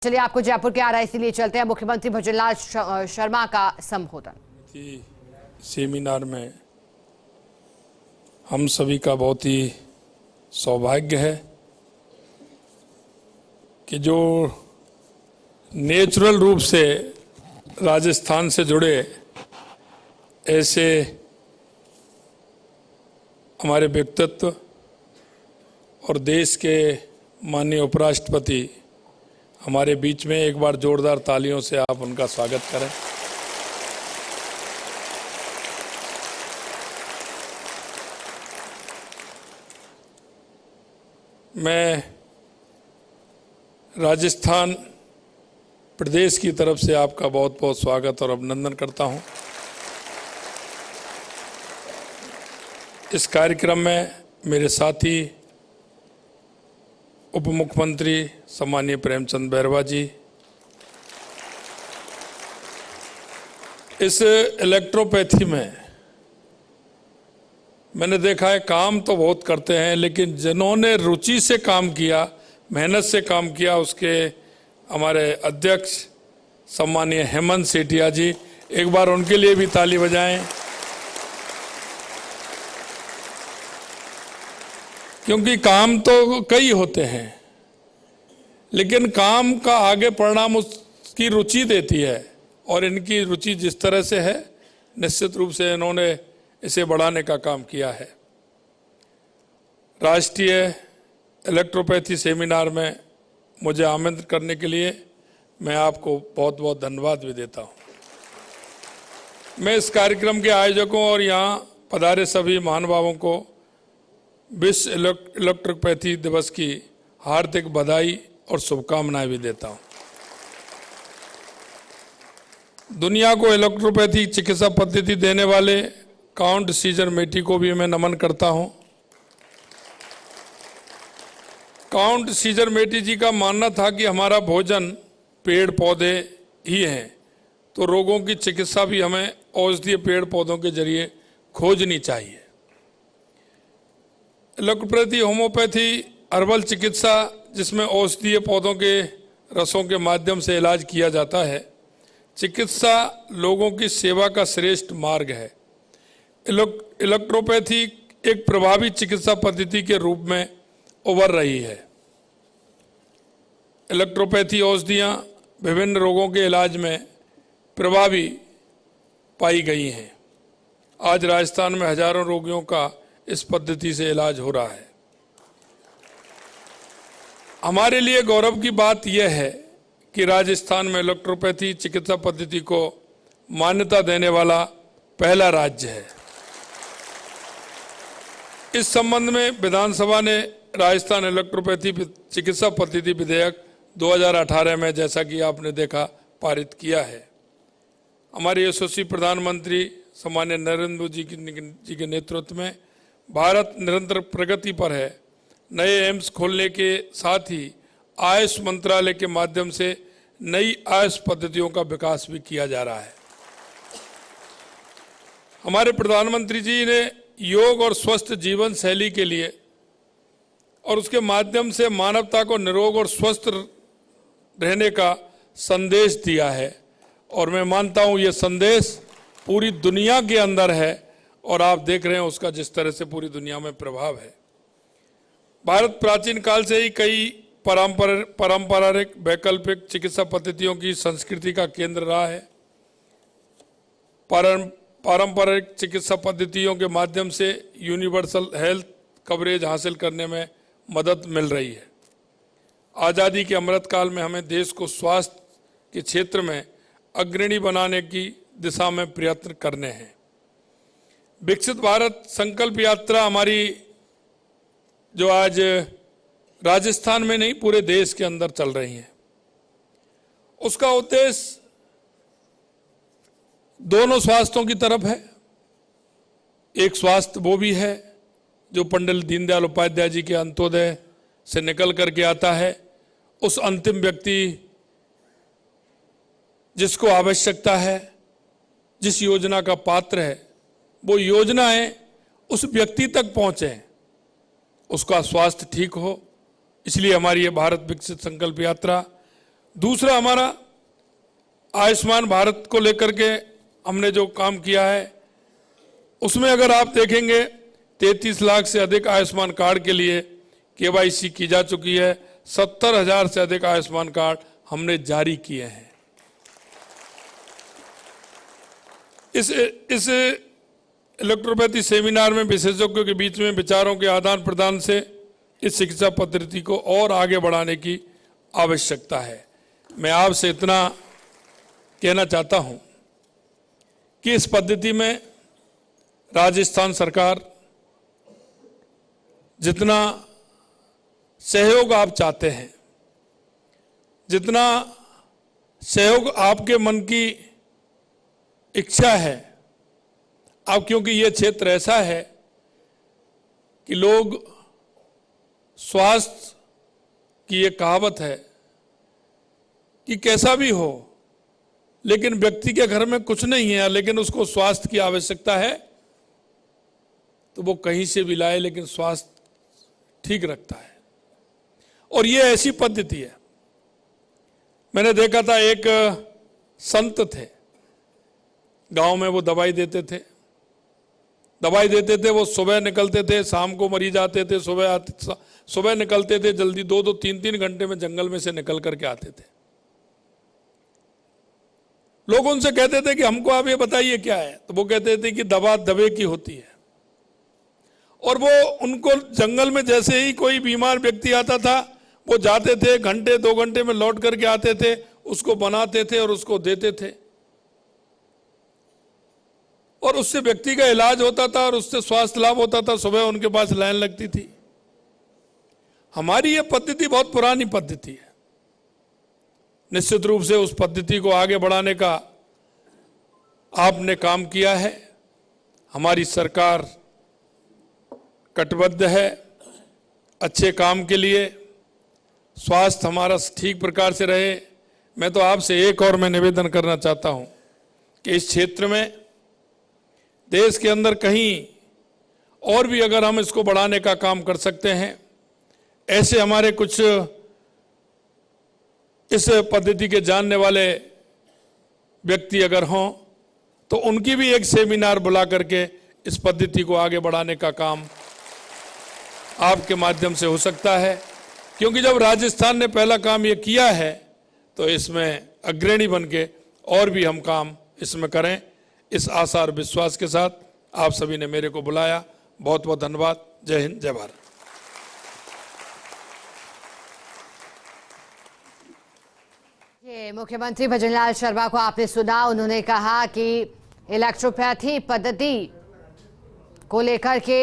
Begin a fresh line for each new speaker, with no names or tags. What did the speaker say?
चलिए आपको जयपुर के RIC लिए चलते हैं। मुख्यमंत्री भजनलाल शर्मा का संबोधन।
सेमिनार में हम सभी का बहुत ही सौभाग्य है कि जो नेचुरल रूप से राजस्थान से जुड़े ऐसे हमारे व्यक्तित्व और देश के माननीय उपराष्ट्रपति हमारे बीच में, एक बार जोरदार तालियों से आप उनका स्वागत करें। मैं राजस्थान प्रदेश की तरफ से आपका बहुत बहुत स्वागत और अभिनंदन करता हूं। इस कार्यक्रम में मेरे साथी उप मुख्यमंत्री सम्मानीय प्रेमचंद बैरवा जी, इस इलेक्ट्रोपैथी में मैंने देखा है काम तो बहुत करते हैं, लेकिन जिन्होंने रुचि से काम किया, मेहनत से काम किया, उसके हमारे अध्यक्ष सम्मानीय हेमंत सेठिया जी, एक बार उनके लिए भी ताली बजाएं, क्योंकि काम तो कई होते हैं लेकिन काम का आगे परिणाम उसकी रुचि देती है, और इनकी रुचि जिस तरह से है निश्चित रूप से इन्होंने इसे बढ़ाने का काम किया है। राष्ट्रीय इलेक्ट्रोपैथी सेमिनार में मुझे आमंत्रित करने के लिए मैं आपको बहुत बहुत धन्यवाद भी देता हूं। मैं इस कार्यक्रम के आयोजकों और यहाँ पधारे सभी महानुभावों को विश्व इलेक्ट्रोपैथी दिवस की हार्दिक बधाई और शुभकामनाएं भी देता हूं। दुनिया को इलेक्ट्रोपैथी चिकित्सा पद्धति देने वाले काउंट सीजर मेटी को भी मैं नमन करता हूं। काउंट सीजर मेटी जी का मानना था कि हमारा भोजन पेड़ पौधे ही हैं, तो रोगों की चिकित्सा भी हमें औषधीय पेड़ पौधों के जरिए खोजनी चाहिए। इलेक्ट्रोपैथी होम्योपैथी हर्बल चिकित्सा, जिसमें औषधीय पौधों के रसों के माध्यम से इलाज किया जाता है, चिकित्सा लोगों की सेवा का श्रेष्ठ मार्ग है। इलेक्ट्रोपैथी एक प्रभावी चिकित्सा पद्धति के रूप में उभर रही है। इलेक्ट्रोपैथी औषधियां विभिन्न रोगों के इलाज में प्रभावी पाई गई हैं। आज राजस्थान में हजारों रोगियों का इस पद्धति से इलाज हो रहा है। हमारे लिए गौरव की बात यह है कि राजस्थान में इलेक्ट्रोपैथी चिकित्सा पद्धति को मान्यता देने वाला पहला राज्य है। इस संबंध में विधानसभा ने राजस्थान इलेक्ट्रोपैथी चिकित्सा पद्धति विधेयक 2018 में, जैसा कि आपने देखा, पारित किया है। हमारे यशस्वी प्रधानमंत्री सम्मान्य नरेंद्र मोदी जी के नेतृत्व में भारत निरंतर प्रगति पर है। नए एम्स खोलने के साथ ही आयुष मंत्रालय के माध्यम से नई आयुष पद्धतियों का विकास भी किया जा रहा है। हमारे प्रधानमंत्री जी ने योग और स्वस्थ जीवन शैली के लिए और उसके माध्यम से मानवता को निरोग और स्वस्थ रहने का संदेश दिया है, और मैं मानता हूं ये संदेश पूरी दुनिया के अंदर है, और आप देख रहे हैं उसका जिस तरह से पूरी दुनिया में प्रभाव है। भारत प्राचीन काल से ही कई पारंपरिक वैकल्पिक चिकित्सा पद्धतियों की संस्कृति का केंद्र रहा है। पारंपरिक चिकित्सा पद्धतियों के माध्यम से यूनिवर्सल हेल्थ कवरेज हासिल करने में मदद मिल रही है। आज़ादी के अमृत काल में हमें देश को स्वास्थ्य के क्षेत्र में अग्रणी बनाने की दिशा में प्रयत्न करने हैं। विकसित भारत संकल्प यात्रा हमारी, जो आज राजस्थान में नहीं पूरे देश के अंदर चल रही है, उसका उद्देश्य दोनों स्वास्थ्यों की तरफ है। एक स्वास्थ्य वो भी है जो पंडित दीनदयाल उपाध्याय जी के अंत्योदय से निकल करके आता है। उस अंतिम व्यक्ति जिसको आवश्यकता है, जिस योजना का पात्र है, वो योजनाएं उस व्यक्ति तक पहुंचे, उसका स्वास्थ्य ठीक हो। इसलिए हमारी ये भारत विकसित संकल्प यात्रा दूसरा, हमारा आयुष्मान भारत को लेकर के हमने जो काम किया है, उसमें अगर आप देखेंगे 33 लाख से अधिक आयुष्मान कार्ड के लिए केवाईसी की जा चुकी है। 70,000 से अधिक आयुष्मान कार्ड हमने जारी किए हैं। इस इलेक्ट्रोपैथी सेमिनार में विशेषज्ञों के बीच में विचारों के आदान प्रदान से इस शिक्षा पद्धति को और आगे बढ़ाने की आवश्यकता है। मैं आपसे इतना कहना चाहता हूं कि इस पद्धति में राजस्थान सरकार जितना सहयोग आप चाहते हैं, जितना सहयोग आपके मन की इच्छा है, अब क्योंकि ये क्षेत्र ऐसा है कि लोग स्वास्थ्य की ये कहावत है कि कैसा भी हो, लेकिन व्यक्ति के घर में कुछ नहीं है, लेकिन उसको स्वास्थ्य की आवश्यकता है, तो वो कहीं से भी लाए लेकिन स्वास्थ्य ठीक रखता है। और ये ऐसी पद्धति है। मैंने देखा था, एक संत थे, गांव में वो दवाई देते थे, वो सुबह निकलते थे, शाम को मरीज आते थे, सुबह निकलते थे जल्दी, 2-2, 3-3 घंटे में जंगल में से निकल करके आते थे। लोग उनसे कहते थे कि हमको आप ये बताइए क्या है, तो वो कहते थे कि दवा दवे की होती है। और वो उनको जंगल में जैसे ही कोई बीमार व्यक्ति आता था, वो जाते थे, घंटे 2 घंटे में लौट करके आते थे, उसको बनाते थे और उसको देते थे, और उससे व्यक्ति का इलाज होता था और उससे स्वास्थ्य लाभ होता था। सुबह उनके पास लाइन लगती थी। हमारी ये पद्धति बहुत पुरानी पद्धति है। निश्चित रूप से उस पद्धति को आगे बढ़ाने का आपने काम किया है। हमारी सरकार कटिबद्ध है अच्छे काम के लिए, स्वास्थ्य हमारा ठीक प्रकार से रहे। मैं तो आपसे एक और मैं निवेदन करना चाहता हूं कि इस क्षेत्र में देश के अंदर कहीं और भी अगर हम इसको बढ़ाने का काम कर सकते हैं, ऐसे हमारे कुछ इस पद्धति के जानने वाले व्यक्ति अगर हों, तो उनकी भी एक सेमिनार बुला करके इस पद्धति को आगे बढ़ाने का काम आपके माध्यम से हो सकता है। क्योंकि जब राजस्थान ने पहला काम ये किया है, तो इसमें अग्रणी बन के और भी हम काम इसमें करें। इस आशा और विश्वास के साथ आप सभी ने मेरे को बुलाया। बहुत बहुत धन्यवाद। जय हिंद, जय भारत।
ये मुख्यमंत्री भजनलाल शर्मा को आपने सुना। उन्होंने कहा कि इलेक्ट्रोपैथी पद्धति को लेकर के